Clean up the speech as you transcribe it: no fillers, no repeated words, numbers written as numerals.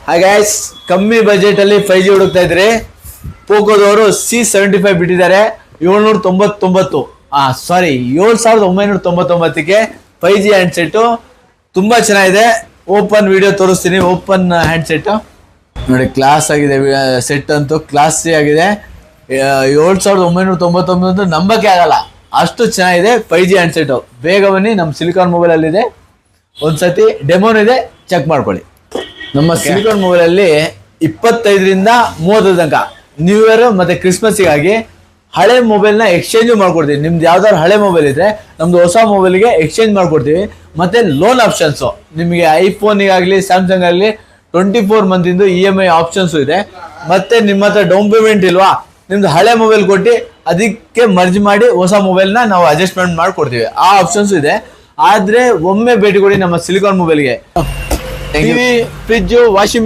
Hi guys, ಕಮ್ಮಿ budget ಅಲ್ಲಿ 5G ಹುಡುಕ್ತಾ ಇದ್ರಿ. ಪೋಕೋದವರು C75 ಬಿಟ್ಟಿದ್ದಾರೆ 799. ಸಾರಿ 7999ಗೆ 5G ಹ್ಯಾಂಡ್ ಸೆಟ್ ತುಂಬಾ ಚೆನ್ನಾಗಿದೆ. ಓಪನ್ ವಿಡಿಯೋ ತೋರಿಸ್ತೀನಿ. ಓಪನ್ ಹ್ಯಾಂಡ್ ಸೆಟ್ ನೋಡಿ, ಕ್ಲಾಸ್ ಆಗಿದೆ. ಸೆಟ್ ಅಂತೂ ಕ್ಲಾಸಿ ಆಗಿದೆ. 7999 ನಂಬಕ್ಕೆ ಆಗಲ್ಲ, ಅಷ್ಟು ಚೆನ್ನಾಗಿದೆ 5G ಹ್ಯಾಂಡ್ ಸೆಟ್. ಬೇಗ ಬನ್ನಿ, ನಮ್ಮ ಸಿಲಿಕಾನ್ ಮೊಬೈಲ್ ಅಲ್ಲಿ ಇದೆ. ಒಂದ್ಸತಿ ಡೆಮೋನ್ ಇದೆ, ಚೆಕ್ ಮಾಡ್ಕೊಳ್ಳಿ. ನಮ್ಮ ಸಿಲಿಕಾನ್ ಮೊಬೈಲ್ ಅಲ್ಲಿ 25ರಿಂದ 30 ತನಕ ನ್ಯೂ ಇಯರ್ ಮತ್ತೆ ಕ್ರಿಸ್ಮಸ್ಗಾಗಿ ಹಳೆ ಮೊಬೈಲ್ ನ ಎಕ್ಸ್ಚೇಂಜ್ ಮಾಡ್ಕೊಡ್ತೀವಿ. ನಿಮ್ದು ಯಾವ್ದಾದ್ರು ಹಳೆ ಮೊಬೈಲ್ ಇದ್ರೆ ನಮ್ದು ಹೊಸ ಮೊಬೈಲ್ಗೆ ಎಕ್ಸ್ಚೇಂಜ್ ಮಾಡ್ಕೊಡ್ತೀವಿ. ಮತ್ತೆ ಲೋನ್ ಆಪ್ಷನ್ಸ್ ನಿಮಗೆ ಐಫೋನಿಗಾಗ್ಲಿ ಸ್ಯಾಮ್ಸಂಗ್ ಆಗಲಿ 24 ಮಂತಿಂದು EMI ಆಪ್ಷನ್ಸ್ ಇದೆ. ಮತ್ತೆ ನಿಮ್ಮ ಹತ್ರ ಡೌನ್ ಪೇಮೆಂಟ್ ಇಲ್ವಾ, ನಿಮ್ದು ಹಳೆ ಮೊಬೈಲ್ ಕೊಟ್ಟು ಅದಕ್ಕೆ ಮರ್ಜ್ ಮಾಡಿ ಹೊಸ ಮೊಬೈಲ್ನ ನಾವು ಅಡ್ಜಸ್ಟ್ಮೆಂಟ್ ಮಾಡ್ಕೊಡ್ತೀವಿ. ಆ ಆಪ್ಷನ್ಸ್ ಇದೆ. ಆದ್ರೆ ಒಮ್ಮೆ ಭೇಟಿ ಕೊಡಿ ನಮ್ಮ ಸಿಲಿಕಾನ್ ಮೊಬೈಲ್ಗೆ. TV, fridge, washing